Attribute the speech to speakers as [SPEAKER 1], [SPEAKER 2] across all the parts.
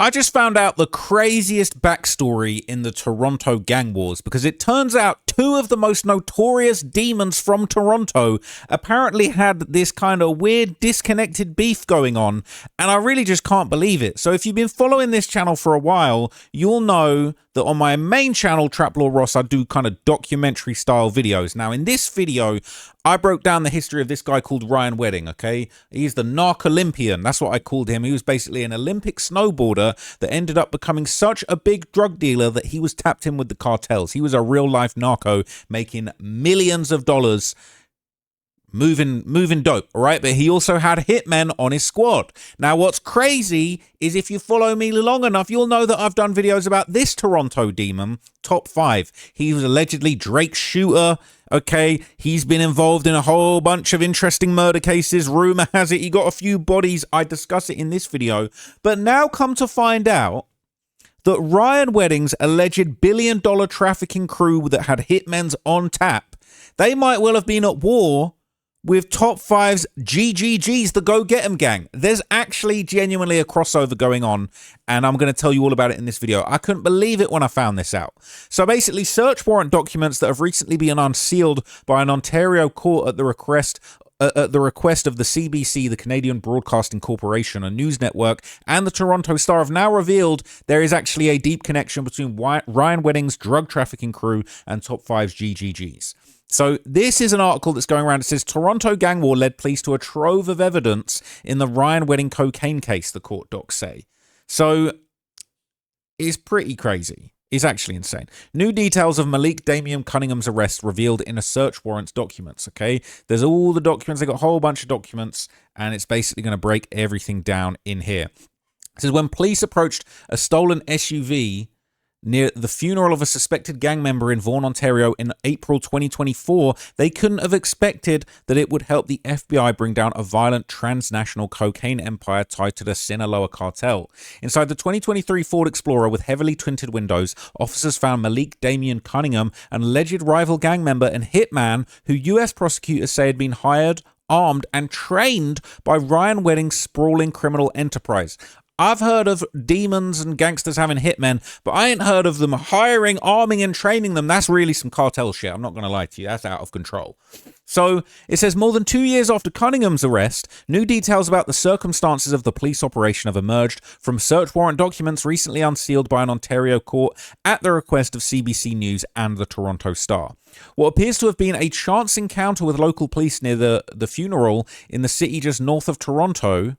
[SPEAKER 1] I just found out the craziest backstory in the Toronto gang wars because it turns out two of the most notorious demons from Toronto apparently had this kind of weird disconnected beef going on, and I really just can't believe it. So if you've been following this channel for a while, you'll know that on my main channel, Traplaw Ross, I do kind of documentary style videos. Now in this video, I broke down the history of this guy called Ryan Wedding, okay? He's the Narc Olympian. That's what I called him. He was basically an Olympic snowboarder that ended up becoming such a big drug dealer that he was tapped in with the cartels. He was a real life narco making millions of dollars moving dope, all right? But he also had hitmen on his squad. Now, what's crazy is if you follow me long enough, you'll know that I've done videos about this Toronto demon, Top5. He was allegedly Drake's shooter, okay? He's been involved in a whole bunch of interesting murder cases. Rumor has it he got a few bodies. I discuss it in this video. But now come to find out that Ryan Wedding's alleged billion-dollar trafficking crew that had hitmen's on tap, they might well have been at war with Top5's GGGs, the Go Get 'Em gang. There's actually genuinely a crossover going on, and I'm going to tell you all about it in this video. I couldn't believe it when I found this out. So basically, search warrant documents that have recently been unsealed by an Ontario court at the request of the CBC, the Canadian Broadcasting Corporation, a news network, and the Toronto Star have now revealed there is actually a deep connection between Ryan Wedding's drug trafficking crew and Top5's GGGs. So this is an article that's going around. It says Toronto gang war led police to a trove of evidence in the Ryan Wedding cocaine case, the court docs say. So it's pretty crazy. It's actually insane. New details of Malik Damian Cunningham's arrest revealed in a search warrant documents, okay? There's all the documents. They got a whole bunch of documents, and it's basically going to break everything down in here. It says when police approached a stolen SUV near the funeral of a suspected gang member in Vaughan, Ontario in April 2024, they couldn't have expected that it would help the FBI bring down a violent transnational cocaine empire tied to the Sinaloa cartel. Inside the 2023 Ford Explorer with heavily tinted windows, officers found Malik Damian Cunningham, an alleged rival gang member and hitman who US prosecutors say had been hired, armed, and trained by Ryan Wedding's sprawling criminal enterprise. I've heard of demons and gangsters having hitmen, but I ain't heard of them hiring, arming, and training them. That's really some cartel shit. I'm not going to lie to you. That's out of control. So it says more than 2 years after Cunningham's arrest, new details about the circumstances of the police operation have emerged from search warrant documents recently unsealed by an Ontario court at the request of CBC News and the Toronto Star. What appears to have been a chance encounter with local police near the funeral in the city just north of Toronto,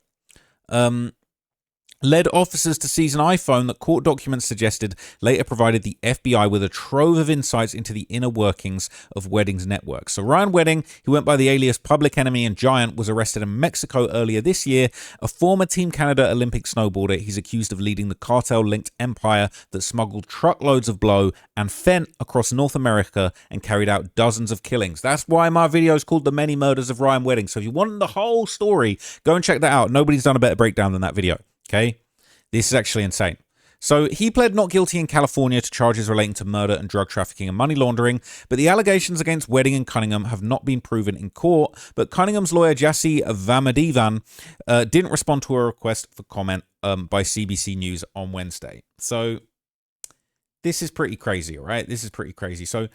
[SPEAKER 1] led officers to seize an iPhone that court documents suggested later provided the FBI with a trove of insights into the inner workings of Wedding's network. So Ryan Wedding, who went by the alias Public Enemy and Giant, was arrested in Mexico earlier this year. A former Team Canada Olympic snowboarder, he's accused of leading the cartel-linked empire that smuggled truckloads of blow and fent across North America and carried out dozens of killings. That's why my video is called The Many Murders of Ryan Wedding. So if you want the whole story, go and check that out. Nobody's done a better breakdown than that video. Okay, this is actually insane. So he pled not guilty in California to charges relating to murder and drug trafficking and money laundering, but the allegations against Wedding and Cunningham have not been proven in court. But Cunningham's lawyer, Jassi Vamadivan, didn't respond to a request for comment by CBC News on Wednesday. So this is pretty crazy, all right? This is pretty crazy. So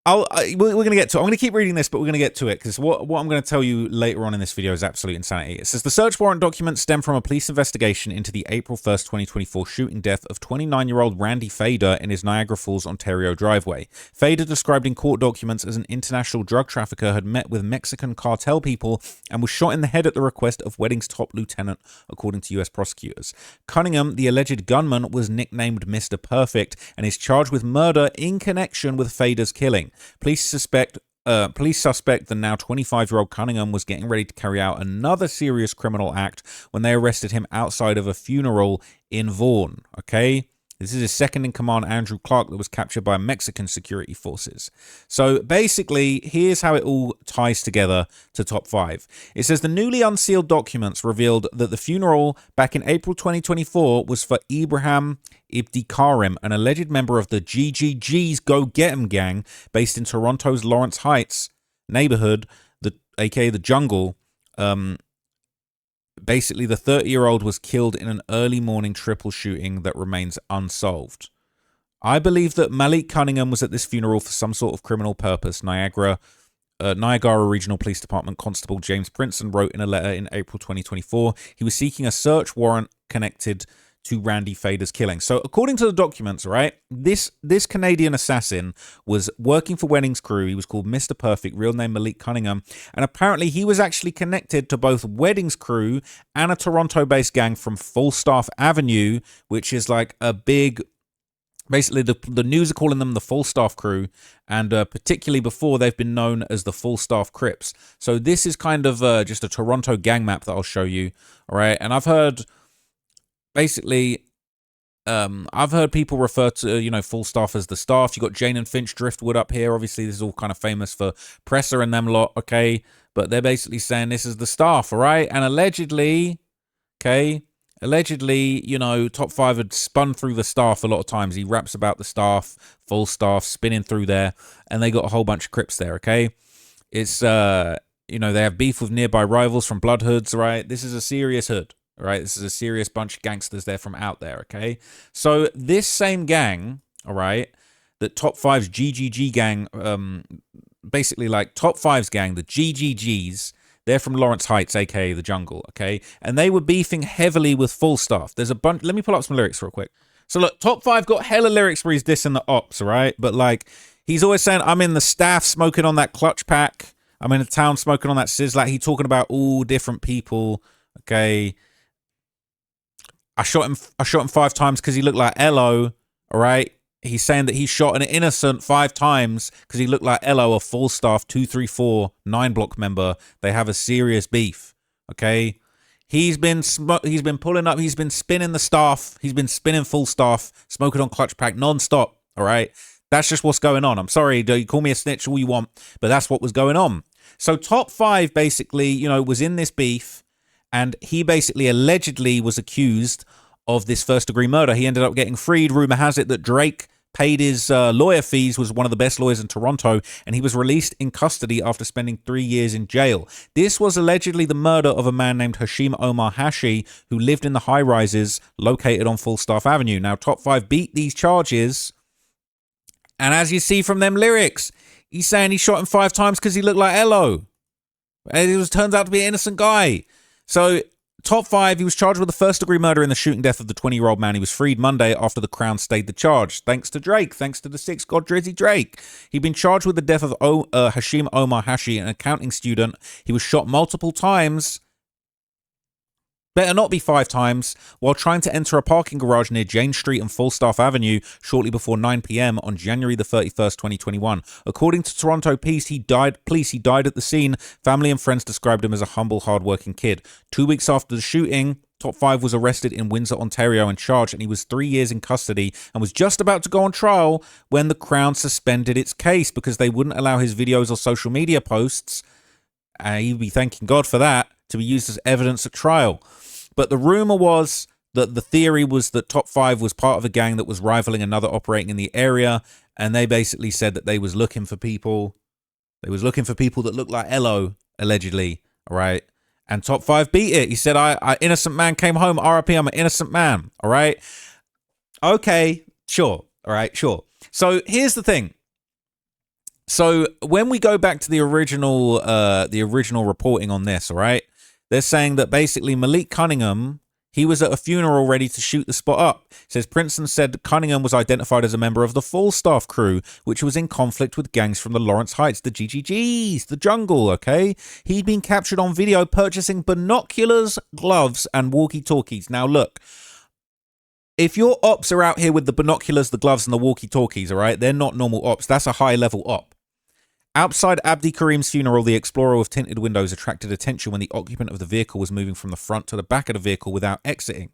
[SPEAKER 1] we're going to get to it. I'm going to keep reading this, but we're going to get to it because what I'm going to tell you later on in this video is absolute insanity. It says the search warrant documents stem from a police investigation into the April 1st, 2024 shooting death of 29-year-old Randy Fader in his Niagara Falls, Ontario driveway. Fader, described in court documents as an international drug trafficker, had met with Mexican cartel people and was shot in the head at the request of Wedding's top lieutenant, according to US prosecutors. Cunningham, the alleged gunman, was nicknamed Mr. Perfect and is charged with murder in connection with Fader's killing. Police suspect the now 25-year-old Cunningham was getting ready to carry out another serious criminal act when they arrested him outside of a funeral in Vaughan. Okay? This is his second in command, Andrew Clark, that was captured by Mexican security forces. So basically, here's how it all ties together to Top5. It says the newly unsealed documents revealed that the funeral back in April 2024 was for Ibrahim Ibdikarim, an alleged member of the GGG's Go Get 'Em gang based in Toronto's Lawrence Heights neighborhood, aka the Jungle, Basically, the 30-year-old was killed in an early morning triple shooting that remains unsolved. I believe that Malik Cunningham was at this funeral for some sort of criminal purpose. Niagara Regional Police Department Constable James Princeton wrote in a letter in April 2024, he was seeking a search warrant connected to Randy Fader's killing. So according to the documents, right, this Canadian assassin was working for Weddings Crew. He was called Mr. Perfect, real name Malik Cunningham. And apparently he was actually connected to both Weddings Crew and a Toronto-based gang from Falstaff Avenue, which is like a big... Basically, the news are calling them the Falstaff Crew, and particularly before, they've been known as the Falstaff Crips. So this is kind of just a Toronto gang map that I'll show you, all right? And I've heard, basically, I've heard people refer to, Falstaff as the staff. You got Jane and Finch Driftwood up here. Obviously, this is all kind of famous for Presser and them lot, okay? But they're basically saying this is the staff, all right? And allegedly, okay... Allegedly, Top 5 had spun through the staff a lot of times. He raps about the staff, full staff, spinning through there, and they got a whole bunch of Crips there, okay? It's, they have beef with nearby rivals from Bloodhoods, right? This is a serious hood, right? This is a serious bunch of gangsters there from out there, okay? So this same gang, all right, that Top 5's GGG gang, basically like Top 5's gang, the GGGs, they're from Lawrence Heights, aka the Jungle, okay? And they were beefing heavily with Falstaff. There's a bunch... Let me pull up some lyrics real quick. So look, Top 5 got hella lyrics where he's dissing the ops, right? But like, he's always saying, I'm in the staff smoking on that clutch pack. I'm in the town smoking on that sizzler. He's talking about all different people, okay? I shot him 5 times because he looked like Elo, all right? He's saying that he shot an innocent 5 times because he looked like Elo, a Falstaff 234 9-block member. They have a serious beef, okay? He's been pulling up. He's been spinning the staff. He's been spinning Falstaff, smoking on clutch pack non-stop, all right? That's just what's going on. I'm sorry, you call me a snitch all you want, but that's what was going on. So Top 5 basically, was in this beef, and he basically allegedly was accused of this first-degree murder. He ended up getting freed. Rumor has it that Drake paid his lawyer fees, was one of the best lawyers in Toronto, and he was released in custody after spending 3 years in jail. This was allegedly the murder of a man named Hashim Omar Hashi, who lived in the high-rises located on Falstaff Avenue. Now, Top 5 beat these charges, and as you see from them lyrics, he's saying he shot him 5 times because he looked like Elo. And it turns out to be an innocent guy. So... Top 5, he was charged with the first-degree murder in the shooting death of the 20-year-old man. He was freed Monday after the Crown stayed the charge. Thanks to Drake. Thanks to the 6 God Drizzy Drake. He'd been charged with the death of Hashim Omar Hashi, an accounting student. He was shot multiple times. Better not be 5 times, while trying to enter a parking garage near Jane Street and Falstaff Avenue shortly before 9 p.m. on January the 31st, 2021. According to Toronto Police, he died at the scene. Family and friends described him as a humble, hard-working kid. 2 weeks after the shooting, Top 5 was arrested in Windsor, Ontario and charged, and he was 3 years in custody and was just about to go on trial when the Crown suspended its case because they wouldn't allow his videos or social media posts, and he'd be thanking God for that, to be used as evidence at trial. But the rumor was that the theory was that Top 5 was part of a gang that was rivaling another operating in the area, and they basically said that they was looking for people. They was looking for people that looked like Elo, allegedly, all right? And Top 5 beat it. He said, I innocent man came home, RIP, I'm an innocent man, all right? Okay, sure, all right, sure. So here's the thing. So when we go back to the original reporting on this, all right? They're saying that basically Malik Cunningham, he was at a funeral ready to shoot the spot up. It says Princeton said Cunningham was identified as a member of the Falstaff crew, which was in conflict with gangs from the Lawrence Heights, the GGGs, the Jungle, okay? He'd been captured on video purchasing binoculars, gloves, and walkie-talkies. Now look, if your ops are out here with the binoculars, the gloves, and the walkie-talkies, all right, they're not normal ops. That's a high-level op. Outside Abdi Karim's funeral, the Explorer with tinted windows attracted attention when the occupant of the vehicle was moving from the front to the back of the vehicle without exiting.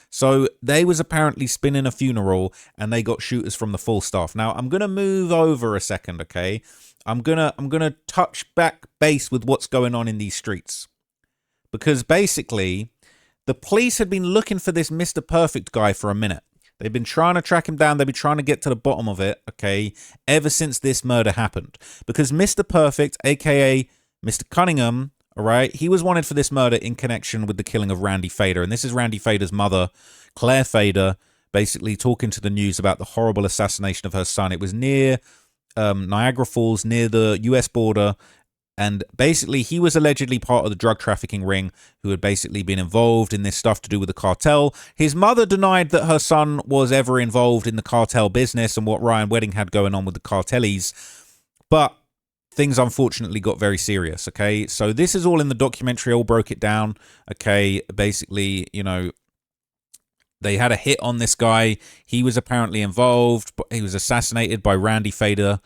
[SPEAKER 1] So they was apparently spinning a funeral and they got shooters from the Falstaff. Now I'm going to move over a second, okay? I'm going to touch back base with what's going on in these streets. Because basically, the police had been looking for this Mr. Perfect guy for a minute. They've been trying to track him down. They've been trying to get to the bottom of it, okay, ever since this murder happened. Because Mr. Perfect, a.k.a. Mr. Cunningham, All right. He was wanted for this murder in connection with the killing of Randy Fader. And this is Randy Fader's mother, Claire Fader, basically talking to the news about the horrible assassination of her son. It was near Niagara Falls, near the US border. And basically, he was allegedly part of the drug trafficking ring who had basically been involved in this stuff to do with the cartel. His mother denied that her son was ever involved in the cartel business and what Ryan Wedding had going on with the cartellies. But things unfortunately got very serious, okay? So this is all in the documentary. I all broke it down, okay? Basically, you know, they had a hit on this guy. He was apparently involved. But he was assassinated by Randy Fader.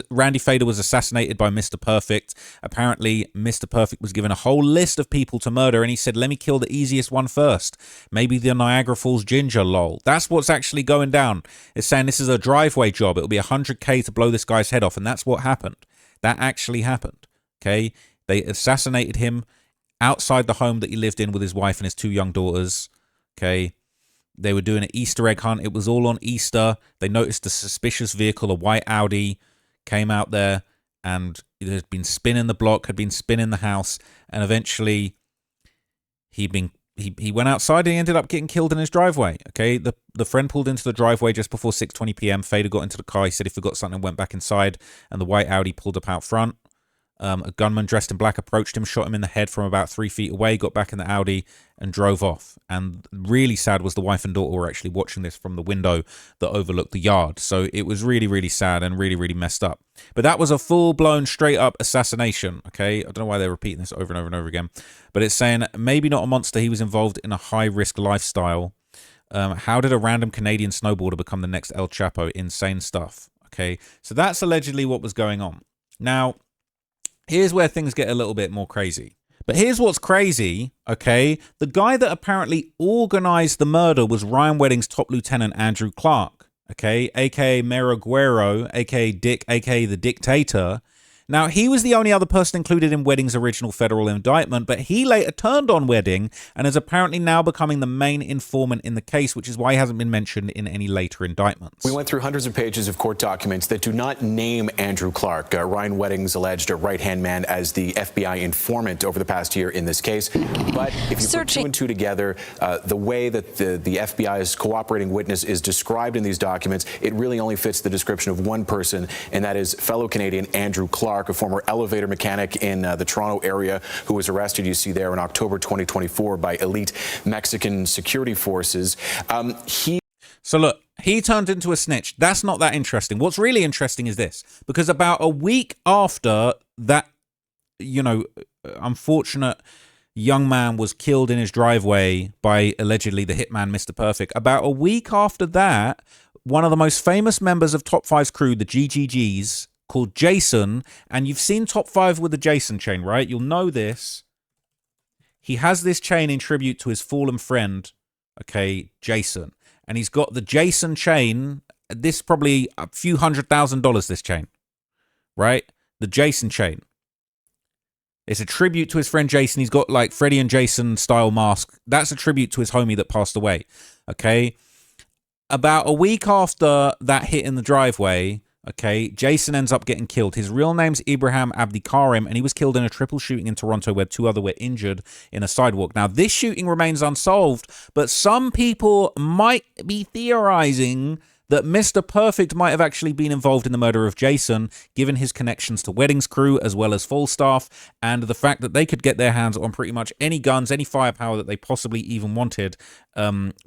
[SPEAKER 1] Randy Fader was assassinated by Mr. Perfect. Apparently, Mr. Perfect was given a whole list of people to murder, and he said, let me kill the easiest one first. Maybe the Niagara Falls ginger, lol. That's what's actually going down. It's saying this is a driveway job. It'll be $100K to blow this guy's head off, and that's what happened. That actually happened, okay? They assassinated him outside the home that he lived in with his wife and his 2 young daughters, okay? They were doing an Easter egg hunt. It was all on Easter. They noticed a suspicious vehicle, a white Audi, came out there, and it had been spinning the block, had been spinning the house, and eventually he went outside and he ended up getting killed in his driveway. Okay, the friend pulled into the driveway just before 6:20 p.m. Fader got into the car. He said he forgot something, went back inside, and the white Audi pulled up out front. A gunman dressed in black approached him, shot him in the head from about 3 feet away, got back in the Audi and drove off. And really sad was the wife and daughter were actually watching this from the window that overlooked the yard. So it was really, really sad and really, really messed up. But that was a full-blown, straight-up assassination, okay? I don't know why they're repeating this over and over and over again. But it's saying, maybe not a monster, he was involved in a high-risk lifestyle. How did a random Canadian snowboarder become the next El Chapo? Insane stuff, okay? So that's allegedly what was going on. Now, here's where things get a little bit more crazy. But here's what's crazy, okay? The guy that apparently organized the murder was Ryan Wedding's top lieutenant, Andrew Clark, okay? A.k.a. Mero Guerrero, a.k.a. Dick, a.k.a. the Dictator. Now, he was the only other person included in Wedding's original federal indictment, but he later turned on Wedding and is apparently now becoming the main informant in the case, which is why he hasn't been mentioned in any later indictments.
[SPEAKER 2] We went through hundreds of pages of court documents that do not name Andrew Clark, Ryan Wedding's alleged right-hand man, as the FBI informant over the past year in this case. But if you put 2 and 2 together, the way that the FBI's cooperating witness is described in these documents, it really only fits the description of one person, and that is fellow Canadian Andrew Clark, a former elevator mechanic in the Toronto area who was arrested, you see there, in October 2024 by elite Mexican security forces.
[SPEAKER 1] So look, he turned into a snitch. That's not that interesting. What's really interesting is this, because about a week after that, you know, unfortunate young man was killed in his driveway by allegedly the hitman, Mr. Perfect, about a week after that, one of the most famous members of Top 5's crew, the GGGs, called Jason, and you've seen Top 5 with the Jason chain, right? You'll know this. He has this chain in tribute to his fallen friend, okay, Jason. And he's got the Jason chain. This probably a few $100,000, this chain, right? The Jason chain. It's a tribute to his friend Jason. He's got like Freddy and Jason style mask. That's a tribute to his homie that passed away, okay? About a week after that hit in the driveway, okay, Jason ends up getting killed. His real name's Ibrahim Abdikarim, and he was killed in a triple shooting in Toronto where 2 others were injured in a sidewalk. Now, this shooting remains unsolved, but some people might be theorizing that Mr. Perfect might have actually been involved in the murder of Jason, given his connections to Wedding's crew as well as Falstaff, and the fact that they could get their hands on pretty much any guns, any firepower that they possibly even wanted.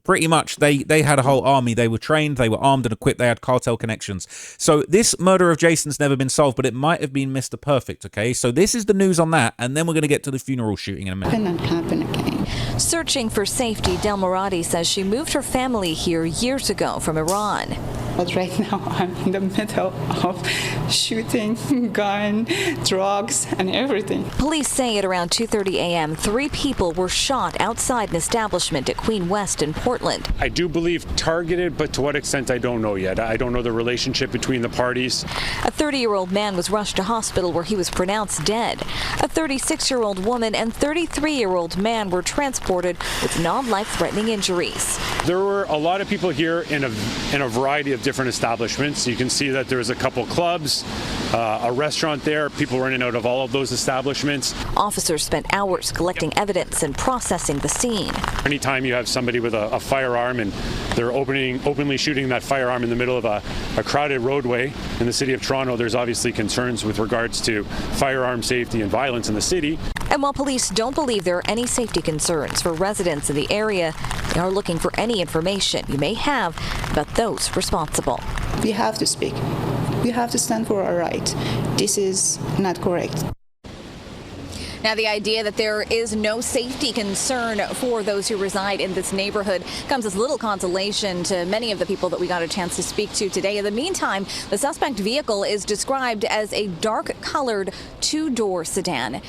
[SPEAKER 1] Pretty much, they had a whole army. They were trained, they were armed and equipped, they had cartel connections. So this murder of Jason's never been solved, but it might have been Mr. Perfect, okay? So this is the news on that, and then we're going to get to the funeral shooting in a minute.
[SPEAKER 3] Could not happen again.
[SPEAKER 4] Searching for safety, Del Morati says she moved her family here years ago from Iran.
[SPEAKER 3] But right now I'm in the middle of shooting, gun, drugs, and everything.
[SPEAKER 4] Police say at around 2:30 a.m., 3 people were shot outside an establishment at Queen West in Portland.
[SPEAKER 5] I do believe targeted, but to what extent I don't know yet. I don't know the relationship between the parties.
[SPEAKER 4] A 30-year-old man was rushed to hospital where he was pronounced dead. A 36-year-old woman and 33-year-old man were transported with non-life-threatening injuries.
[SPEAKER 5] There were a lot of people here in a variety of different establishments. You can see that there's a couple clubs, a restaurant there. People were in and out of all of those establishments.
[SPEAKER 4] Officers spent hours collecting evidence and processing the scene.
[SPEAKER 5] Anytime you have somebody with a firearm and they're openly shooting that firearm in the middle of a crowded roadway in the city of Toronto, there's obviously concerns with regards to firearm safety and violence in the city.
[SPEAKER 4] And while police don't believe there are any safety concerns for residents in the area, they are looking for any information you may have about those responsible.
[SPEAKER 3] We have to speak. We have to stand for our right. This is not correct.
[SPEAKER 4] Now, the idea that there is no safety concern for those who reside in this neighborhood comes as little consolation to many of the people that we got a chance to speak to today. In the meantime, the suspect vehicle is described as a dark-colored two-door sedan.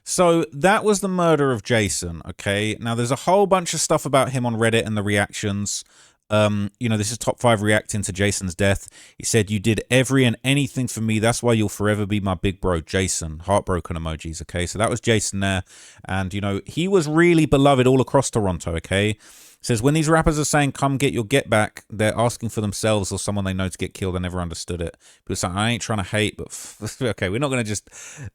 [SPEAKER 1] So that was the murder of Jason, okay? Now, there's a whole bunch of stuff about him on Reddit and the reactions. You know, this is Top 5 reacting to Jason's death. He said, "You did every and anything for me. That's why you'll forever be my big bro, Jason." Heartbroken emojis, okay? So that was Jason there. And, you know, he was really beloved all across Toronto, okay? Says, when these rappers are saying, come get your get back, they're asking for themselves or someone they know to get killed. I never understood it. People say, I ain't trying to hate, but okay, we're not going to just,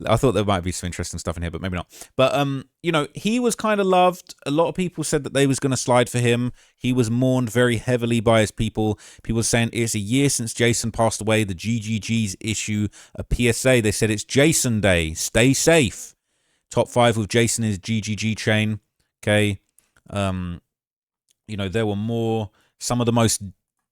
[SPEAKER 1] I thought there might be some interesting stuff in here, but maybe not. But, you know, he was kind of loved. A lot of people said that they was going to slide for him. He was mourned very heavily by his people. People saying it's a year since Jason passed away. The GGGs issue a PSA. They said it's Jason Day. Stay safe. Top 5 with Jason is GGG chain. Okay. You know, there were some of the most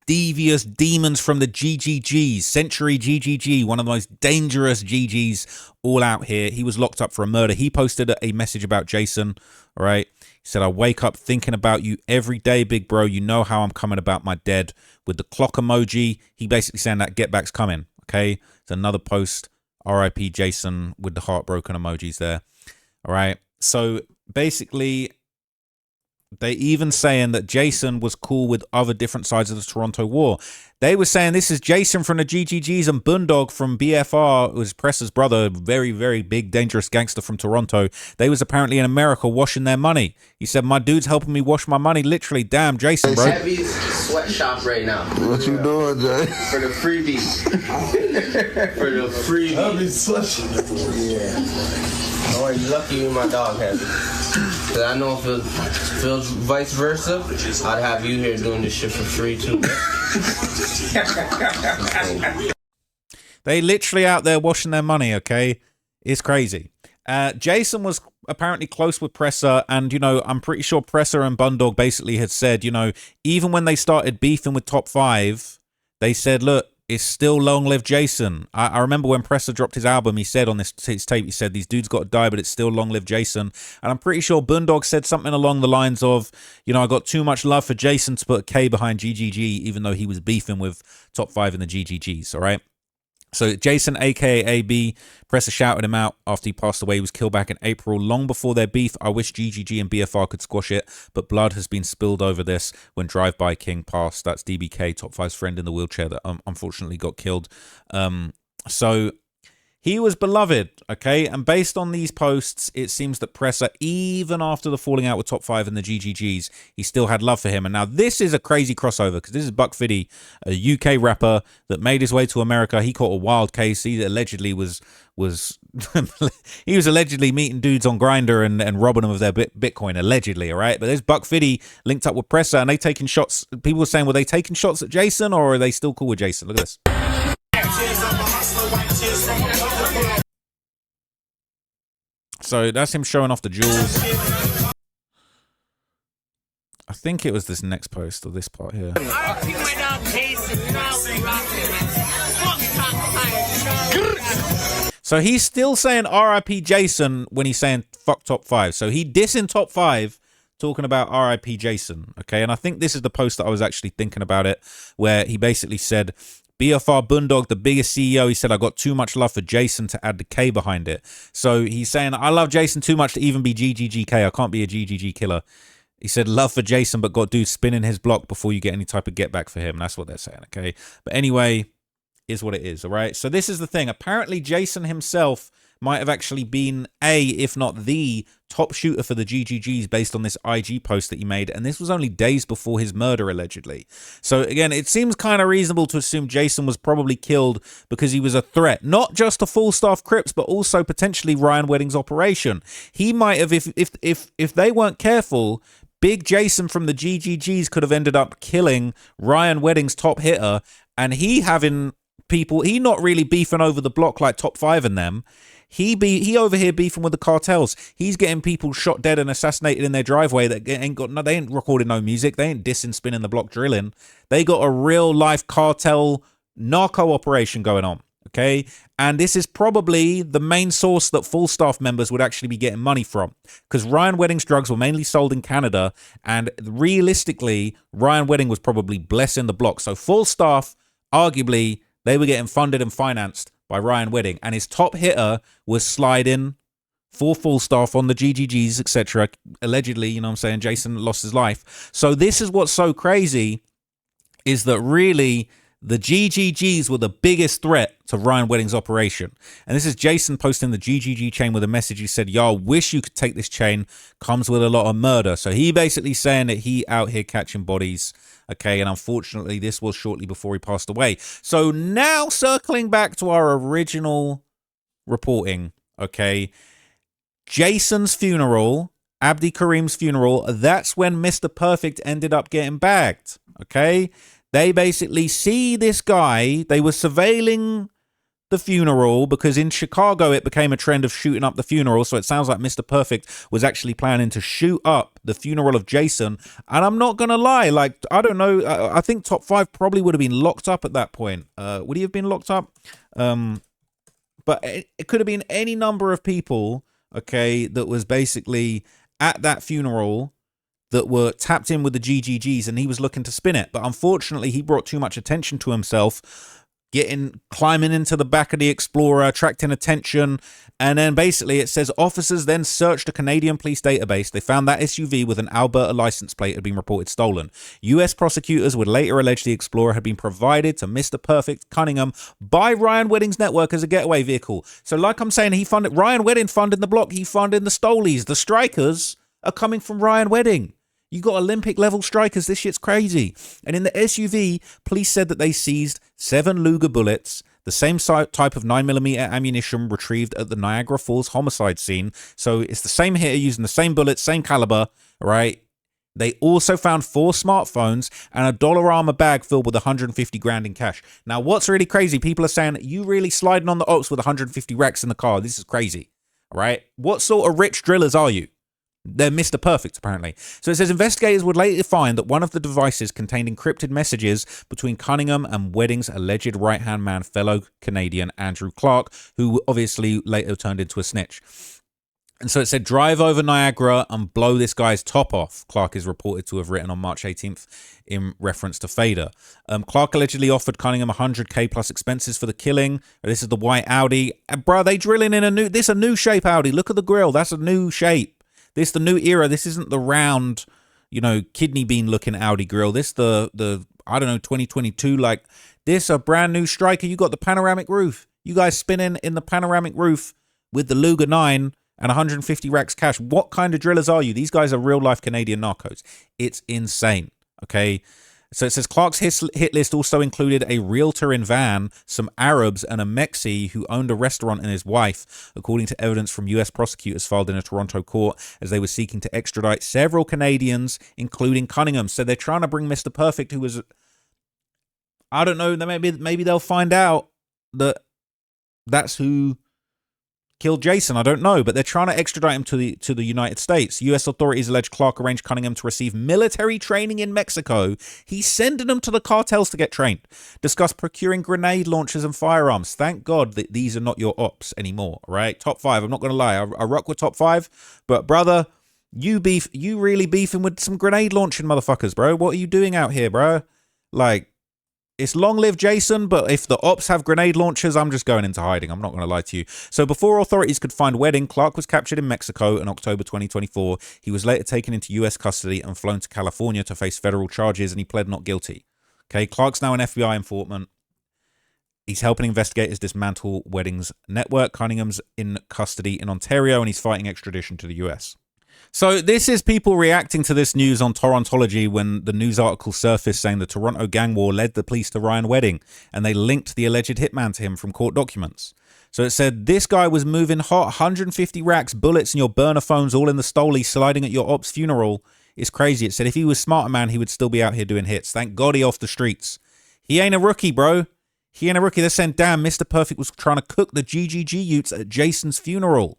[SPEAKER 1] devious demons from the GGGs. Century GGG, one of the most dangerous GGs all out here. He was locked up for a murder. He posted a message about Jason, all right? He said, I wake up thinking about you every day, big bro. You know how I'm coming about my dead. With the clock emoji, he basically saying that get back's coming, okay? It's another post, RIP Jason, with the heartbroken emojis there, all right? So basically, they even saying that Jason was cool with other different sides of the Toronto war. They were saying this is Jason from the GGGs and Boondog from BFR, who was Presser's brother, very, very big, dangerous gangster from Toronto. They was apparently in America washing their money. He said, my dude's helping me wash my money. Literally, damn, Jason, bro.
[SPEAKER 6] Heavy's sweatshop right now.
[SPEAKER 7] What you doing, Jay?
[SPEAKER 6] For the freebies. For the freebies.
[SPEAKER 7] Heavy's sweatshop.
[SPEAKER 6] Yeah. Oh, you're lucky you're my dog, Heavy. Because I know if it was vice versa, I'd have you here doing this shit for free, too.
[SPEAKER 1] They literally out there washing their money, okay? It's crazy. Jason was apparently close with Presser, and, you know, I'm pretty sure Presser and Bundog basically had said, you know, even when they started beefing with Top 5, they said, look, it's still long live Jason. I remember when Presser dropped his album, he said on his tape, he said, these dudes got to die, but it's still long live Jason. And I'm pretty sure Boondog said something along the lines of, you know, I got too much love for Jason to put a K behind GGG, even though he was beefing with Top 5 in the GGGs, all right? So Jason, aka AB, Presser shouted him out after he passed away. He was killed back in April, long before their beef. I wish GGG and BFR could squash it, but blood has been spilled over this when Drive-By King passed. That's DBK, Top 5's friend in the wheelchair that unfortunately got killed. So he was beloved, okay? And based on these posts, it seems that Presser, even after the falling out with Top 5 and the GGGs, he still had love for him. And now this is a crazy crossover, because this is Buck Fiddy, a UK rapper that made his way to America. He caught a wild case. He allegedly was he was allegedly meeting dudes on Grindr and robbing them of their Bitcoin, allegedly, all right? But there's Buck Fiddy linked up with Presser, and they taking shots. People were saying, were they taking shots at Jason, or are they still cool with Jason? Look at this. So that's him showing off the jewels. I think it was this next post or this part here. So he's still saying RIP Jason when he's saying fuck Top 5. So he dissing Top 5, talking about RIP Jason. Okay, and I think this is the post that I was actually thinking about it, where he basically said, BFR Boondog, the biggest CEO, he said, I got too much love for Jason to add the K behind it. So he's saying, I love Jason too much to even be GGGK. I can't be a GGG killer. He said, love for Jason, but got dude spinning his block before you get any type of get back for him. That's what they're saying, okay? But anyway, is what it is, all right? So this is the thing. Apparently, Jason himself might have actually been if not the top shooter for the GGGs based on this IG post that he made. And this was only days before his murder, allegedly. So again, it seems kind of reasonable to assume Jason was probably killed because he was a threat, not just to Falstaff Crips, but also potentially Ryan Wedding's operation. He might have, if they weren't careful, Big Jason from the GGGs could have ended up killing Ryan Wedding's top hitter, and he having people, he not really beefing over the block like Top 5 and them. He over here beefing with the cartels. He's getting people shot dead and assassinated in their driveway that they ain't recording no music. They ain't dissing, spinning the block, drilling. They got a real life cartel narco operation going on. Okay, and this is probably the main source that Falstaff members would actually be getting money from, because Ryan Wedding's drugs were mainly sold in Canada, and realistically, Ryan Wedding was probably blessing the block. So Falstaff, arguably, they were getting funded and financed by Ryan Wedding, and his top hitter was sliding for Falstaff on the GGGs, etc. Allegedly, you know what I'm saying, Jason lost his life. So this is what's so crazy, is that really the GGGs were the biggest threat to Ryan Wedding's operation. And this is Jason posting the GGG chain with a message. He said, y'all wish you could take this chain. Comes with a lot of murder. So he basically saying that he out here catching bodies. Okay, and unfortunately, this was shortly before he passed away. So now circling back to our original reporting, okay, Jason's funeral, Abdi Karim's funeral, that's when Mr. Perfect ended up getting bagged, okay? They basically see this guy. They were surveilling the funeral because in Chicago it became a trend of shooting up the funeral. So it sounds like Mr. Perfect was actually planning to shoot up the funeral of Jason. And I'm not going to lie, like, I don't know. I think Top 5 probably would have been locked up at that point. Would he have been locked up? But it could have been any number of people, okay, that was basically at that funeral that were tapped in with the GGGs, and he was looking to spin it. But unfortunately, he brought too much attention to himself, climbing into the back of the Explorer, attracting attention. And then basically it says officers then searched a Canadian police database. They found that SUV with an Alberta license plate had been reported stolen. US prosecutors would later allege the Explorer had been provided to Mr. Perfect Cunningham by Ryan Wedding's network as a getaway vehicle. So like I'm saying, Ryan Wedding funded the block. He funded the Stolies. The strikers are coming from Ryan Wedding. You got Olympic level strikers. This shit's crazy. And in the SUV, police said that they seized 7 Luger bullets, the same type of 9mm ammunition retrieved at the Niagara Falls homicide scene. So it's the same hitter using the same bullets, same caliber, right? They also found 4 smartphones and a Dollarama bag filled with 150 grand in cash. Now, what's really crazy, people are saying, you really sliding on the ops with 150 racks in the car. This is crazy, right? What sort of rich drillers are you? They're Mr. Perfect, apparently. So it says investigators would later find that one of the devices contained encrypted messages between Cunningham and Wedding's alleged right-hand man, fellow Canadian Andrew Clark, who obviously later turned into a snitch. And so it said, drive over Niagara and blow this guy's top off, Clark is reported to have written on March 18th in reference to Fader. Clark allegedly offered Cunningham 100K plus expenses for the killing. This is the white Audi. And bro, they drilling in a new shape Audi. Look at the grill. That's a new shape. This the new era. This isn't the round, you know, kidney bean looking Audi grill. This the I don't know, 2022. Like this a brand new striker. You got the panoramic roof. You guys spinning in the panoramic roof with the Luger 9 and 150 racks cash. What kind of drillers are you? These guys are real life Canadian narcos. It's insane. Okay. So it says Clark's hit list also included a realtor in van, some Arabs, and a Mexi who owned a restaurant and his wife, according to evidence from US prosecutors filed in a Toronto court as they were seeking to extradite several Canadians, including Cunningham. So they're trying to bring Mr. Perfect, who was, I don't know, maybe they'll find out that that's who killed Jason. I don't know, but they're trying to extradite him to the United States. U.S. authorities allege Clark arranged Cunningham to receive military training in Mexico. He's sending them to the cartels to get trained. Discuss procuring grenade launchers and firearms. Thank God that these are not your ops anymore, right? Top 5. I'm not going to lie. I rock with Top 5, but brother, you really beefing with some grenade launching motherfuckers, bro. What are you doing out here, bro? Like, it's long live Jason, but if the ops have grenade launchers, I'm just going into hiding. I'm not going to lie to you. So before authorities could find Wedding, Clark was captured in Mexico in October 2024. He was later taken into US custody and flown to California to face federal charges, and he pled not guilty. Okay, Clark's now an FBI informant. He's helping investigators dismantle Wedding's network. Cunningham's in custody in Ontario, and he's fighting extradition to the US. So this is people reacting to this news on Torontology when the news article surfaced saying the Toronto gang war led the police to Ryan Wedding, and they linked the alleged hitman to him from court documents. So it said, this guy was moving hot, 150 racks, bullets, and your burner phones all in the stoley, sliding at your op's funeral. It's crazy. It said if he was smarter, man, he would still be out here doing hits. Thank God he off the streets. He ain't a rookie, bro. He ain't a rookie. They're saying, damn, Mr. Perfect was trying to cook the GGG Utes at Jason's funeral.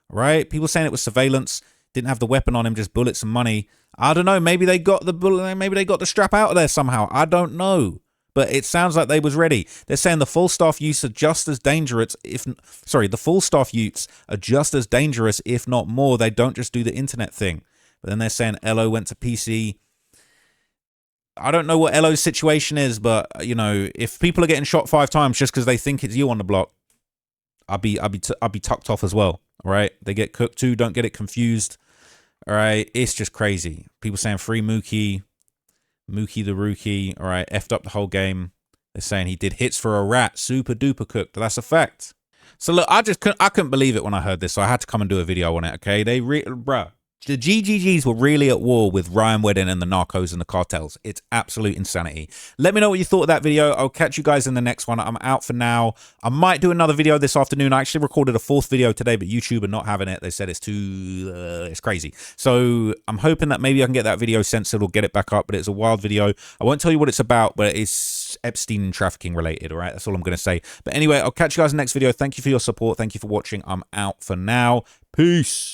[SPEAKER 1] Right? People saying it was surveillance. Didn't have the weapon on him, just bullets and money. I don't know. Maybe they got the bullet. Maybe they got the strap out of there somehow. I don't know. But it sounds like they was ready. They're saying the full staff utes are just as dangerous, the full staff utes are just as dangerous, if not more. They don't just do the internet thing. But then they're saying LO went to PC. I don't know what LO's situation is, but you know, if people are getting shot 5 times just because they think it's you on the block, I'll be tucked off as well. All right, they get cooked too. Don't get it confused. All right, it's just crazy. People saying free Mookie the rookie. All right, effed up the whole game. They're saying he did hits for a rat, super duper cooked. That's a fact. So look, I couldn't believe it when I heard this, so I had to come and do a video on it. Okay, bruh. The GGGs were really at war with Ryan Wedding and the narcos and the cartels. It's absolute insanity. Let me know what you thought of that video. I'll catch you guys in the next one. I'm out for now. I might do another video this afternoon. I actually recorded a 4th video today, but YouTube are not having it. They said it's too, it's crazy. So I'm hoping that maybe I can get that video censored or get it back up, but it's a wild video. I won't tell you what it's about, but it's Epstein trafficking related, all right? That's all I'm going to say. But anyway, I'll catch you guys in the next video. Thank you for your support. Thank you for watching. I'm out for now. Peace.